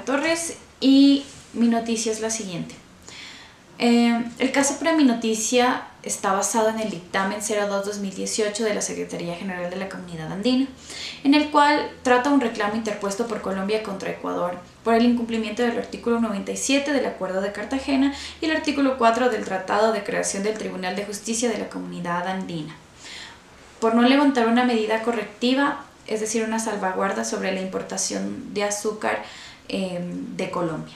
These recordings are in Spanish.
Torres y mi noticia es la siguiente. El caso para mi noticia está basado en el dictamen 02-2018 de la Secretaría General de la Comunidad Andina, en el cual trata un reclamo interpuesto por Colombia contra Ecuador por el incumplimiento del artículo 97 del Acuerdo de Cartagena y el artículo 4 del Tratado de Creación del Tribunal de Justicia de la Comunidad Andina, por no levantar una medida correctiva, es decir, una salvaguarda sobre la importación de azúcar de Colombia.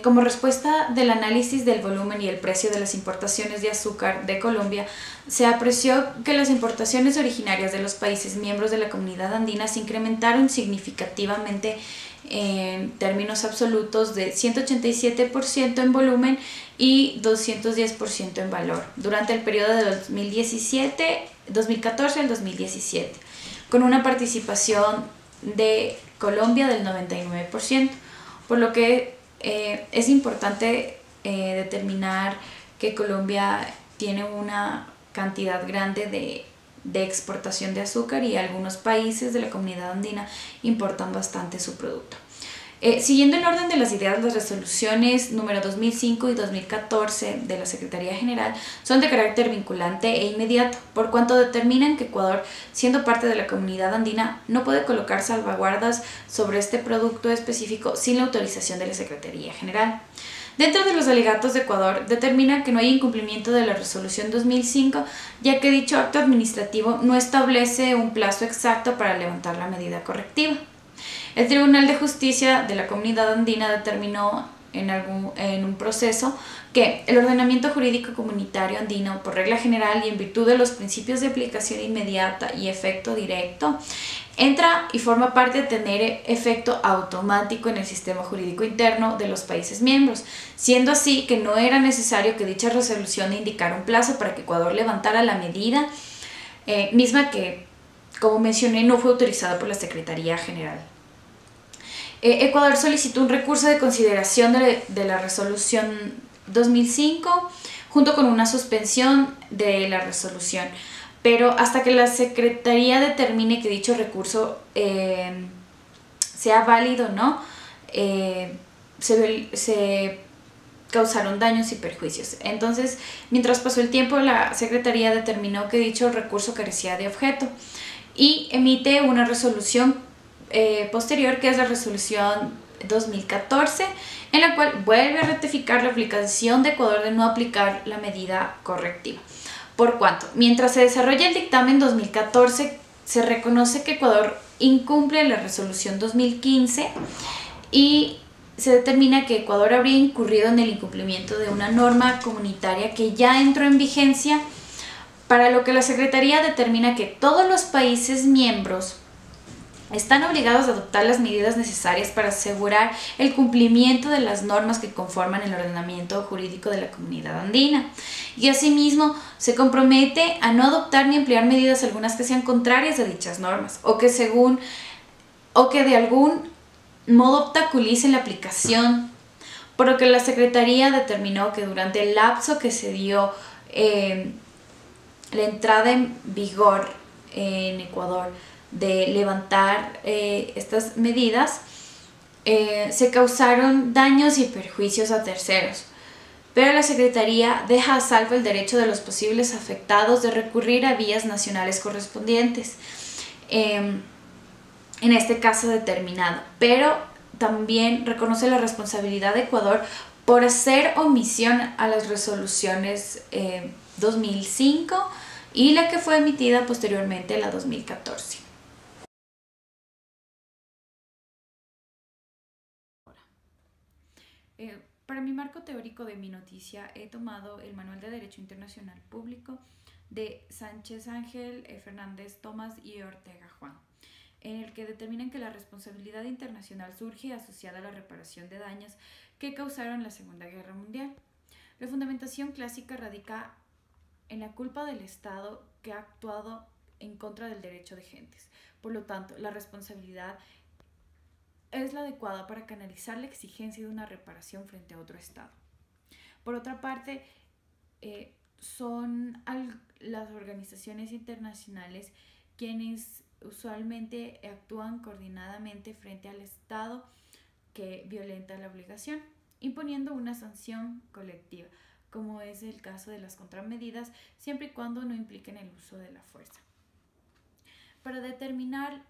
Como respuesta del análisis del volumen y el precio de las importaciones de azúcar de Colombia, se apreció que las importaciones originarias de los países miembros de la Comunidad Andina se incrementaron significativamente en términos absolutos de 187% en volumen y 210% en valor durante el periodo de 2014 al 2017, con una participación de Colombia del 99%, por lo que es importante determinar que Colombia tiene una cantidad grande de exportación de azúcar y algunos países de la Comunidad Andina importan bastante su producto. Siguiendo el orden de las ideas, las resoluciones número 2005 y 2014 de la Secretaría General son de carácter vinculante e inmediato, por cuanto determinan que Ecuador, siendo parte de la Comunidad Andina, no puede colocar salvaguardas sobre este producto específico sin la autorización de la Secretaría General. Dentro de los alegatos de Ecuador, determina que no hay incumplimiento de la resolución 2005, ya que dicho acto administrativo no establece un plazo exacto para levantar la medida correctiva. El Tribunal de Justicia de la Comunidad Andina determinó en un proceso que el ordenamiento jurídico comunitario andino, por regla general y en virtud de los principios de aplicación inmediata y efecto directo, entra y forma parte de tener efecto automático en el sistema jurídico interno de los países miembros, siendo así que no era necesario que dicha resolución indicara un plazo para que Ecuador levantara la medida, misma que, como mencioné, no fue autorizada por la Secretaría General. Ecuador solicitó un recurso de consideración de la resolución 2005 junto con una suspensión de la resolución, pero hasta que la Secretaría determine que dicho recurso sea válido o no, se causaron daños y perjuicios. Entonces, mientras pasó el tiempo, la Secretaría determinó que dicho recurso carecía de objeto y emite una resolución posterior, que es la resolución 2014, en la cual vuelve a rectificar la aplicación de Ecuador de no aplicar la medida correctiva. Por cuanto, mientras se desarrolla el dictamen 2014, se reconoce que Ecuador incumple la resolución 2015 y se determina que Ecuador habría incurrido en el incumplimiento de una norma comunitaria que ya entró en vigencia, para lo que la Secretaría determina que todos los países miembros están obligados a adoptar las medidas necesarias para asegurar el cumplimiento de las normas que conforman el ordenamiento jurídico de la Comunidad Andina, y asimismo se compromete a no adoptar ni emplear medidas algunas que sean contrarias a dichas normas o que de algún modo obstaculicen la aplicación, por lo que la Secretaría determinó que durante el lapso que se dio la entrada en vigor en Ecuador de levantar estas medidas, se causaron daños y perjuicios a terceros, pero la Secretaría deja a salvo el derecho de los posibles afectados de recurrir a vías nacionales correspondientes en este caso determinado, pero también reconoce la responsabilidad de Ecuador por hacer omisión a las resoluciones 2005 y la que fue emitida posteriormente, la 2014. Para mi marco teórico de mi noticia he tomado el Manual de Derecho Internacional Público de Sánchez Ángel, Fernández Tomás y Ortega Juan, en el que determinan que la responsabilidad internacional surge asociada a la reparación de daños que causaron la Segunda Guerra Mundial. La fundamentación clásica radica en la culpa del Estado que ha actuado en contra del derecho de gentes. Por lo tanto, la responsabilidad es la adecuada para canalizar la exigencia de una reparación frente a otro Estado. Por otra parte, son las organizaciones internacionales quienes usualmente actúan coordinadamente frente al Estado que violenta la obligación, imponiendo una sanción colectiva, como es el caso de las contramedidas, siempre y cuando no impliquen el uso de la fuerza. Para determinar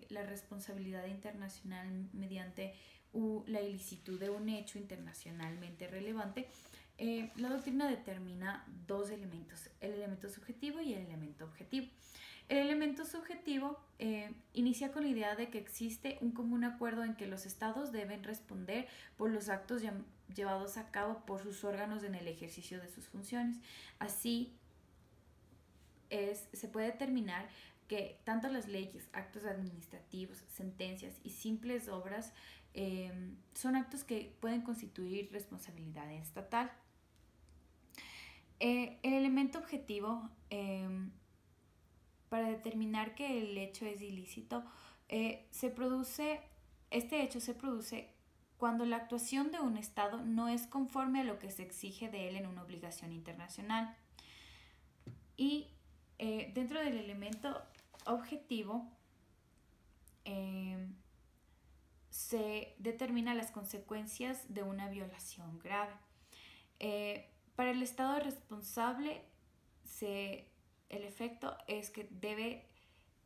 la responsabilidad internacional mediante la ilicitud de un hecho internacionalmente relevante, la doctrina determina dos elementos, el elemento subjetivo y el elemento objetivo. El elemento subjetivo inicia con la idea de que existe un común acuerdo en que los estados deben responder por los actos llevados a cabo por sus órganos en el ejercicio de sus funciones. Así se puede determinar que tanto las leyes, actos administrativos, sentencias y simples obras son actos que pueden constituir responsabilidad estatal. El elemento objetivo, para determinar que el hecho es ilícito, este hecho se produce cuando la actuación de un Estado no es conforme a lo que se exige de él en una obligación internacional. Y dentro del elemento objetivo se determina las consecuencias de una violación grave. Para el Estado responsable, el efecto es que debe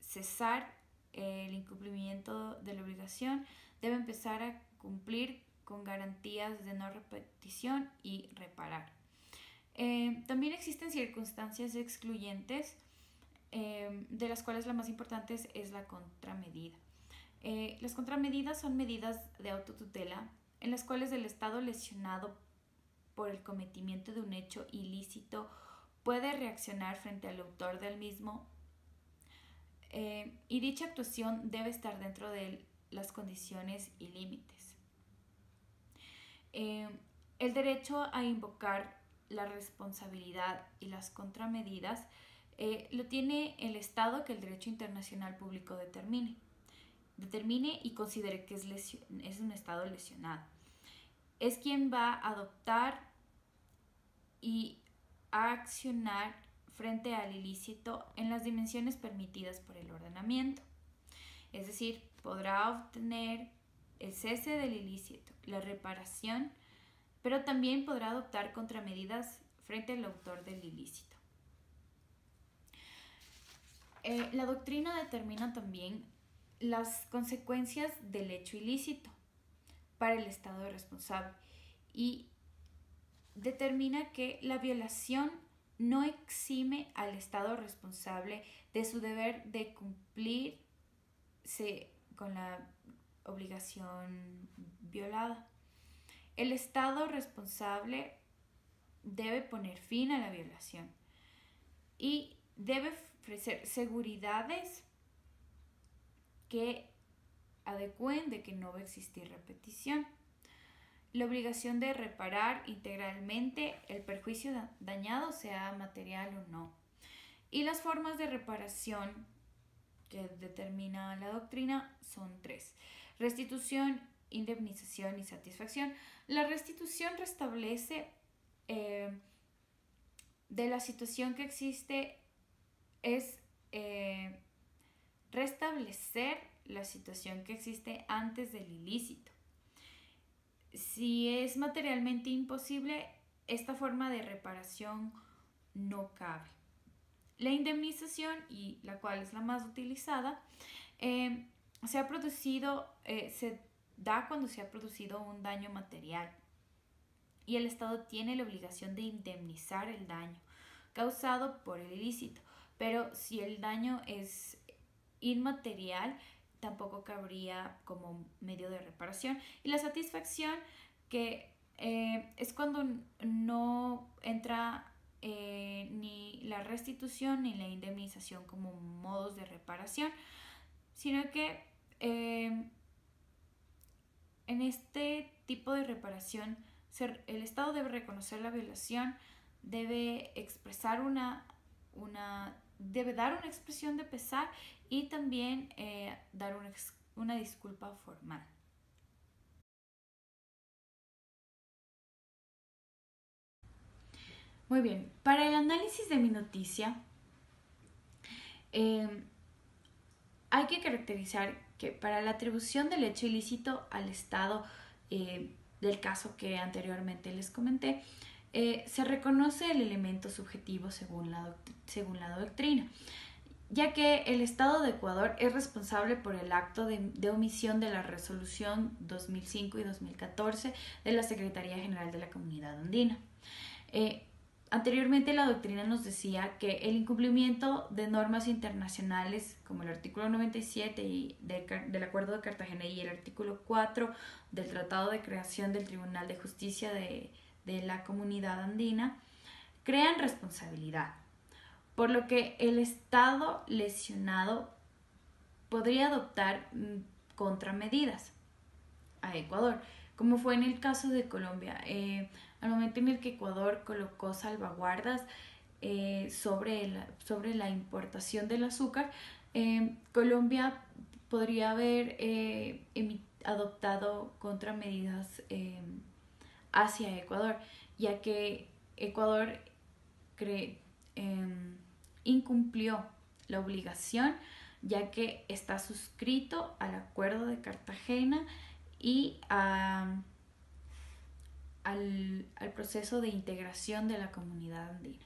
cesar el incumplimiento de la obligación, debe empezar a cumplir con garantías de no repetición y reparar. También existen circunstancias excluyentes, de las cuales la más importante es la contramedida. Las contramedidas son medidas de autotutela en las cuales el Estado lesionado por el cometimiento de un hecho ilícito puede reaccionar frente al autor del mismo, y dicha actuación debe estar dentro de las condiciones y límites. El derecho a invocar la responsabilidad y las contramedidas lo tiene el Estado que el derecho internacional público determine y considere que es un Estado lesionado. Es quien va a adoptar y a accionar frente al ilícito en las dimensiones permitidas por el ordenamiento. Es decir, podrá obtener el cese del ilícito, la reparación, pero también podrá adoptar contramedidas frente al autor del ilícito. La doctrina determina también las consecuencias del hecho ilícito para el Estado responsable y determina que la violación no exime al Estado responsable de su deber de cumplirse con la obligación violada. El Estado responsable debe poner fin a la violación y debe ofrecer seguridades que adecúen de que no va a existir repetición. La obligación de reparar integralmente el perjuicio dañado, sea material o no. Y las formas de reparación que determina la doctrina son tres: restitución, indemnización y satisfacción. La restitución restablece de la situación que existe, es restablecer la situación que existe antes del ilícito. Si es materialmente imposible, esta forma de reparación no cabe. La indemnización, y la cual es la más utilizada, se da cuando se ha producido un daño material y el Estado tiene la obligación de indemnizar el daño causado por el ilícito, pero si el daño es inmaterial, tampoco cabría como medio de reparación. Y la satisfacción, que es cuando no entra ni la restitución ni la indemnización como modos de reparación, sino que en este tipo de reparación el Estado debe reconocer la violación, debe expresar debe dar una expresión de pesar y también dar una disculpa formal. Muy bien, para el análisis de mi noticia, hay que caracterizar que para la atribución del hecho ilícito al Estado del caso que anteriormente les comenté, se reconoce el elemento subjetivo según la doctrina, ya que el Estado de Ecuador es responsable por el acto de omisión de la resolución 2005 y 2014 de la Secretaría General de la Comunidad Andina. Anteriormente la doctrina nos decía que el incumplimiento de normas internacionales como el artículo 97 del Acuerdo de Cartagena y el artículo 4 del Tratado de Creación del Tribunal de Justicia de la Comunidad Andina crean responsabilidad, por lo que el Estado lesionado podría adoptar contramedidas a Ecuador, como fue en el caso de Colombia. Al momento en el que Ecuador colocó salvaguardas sobre la importación del azúcar, Colombia podría haber adoptado contramedidas hacia Ecuador, ya que Ecuador incumplió la obligación, ya que está suscrito al Acuerdo de Cartagena y al proceso de integración de la comunidad andina.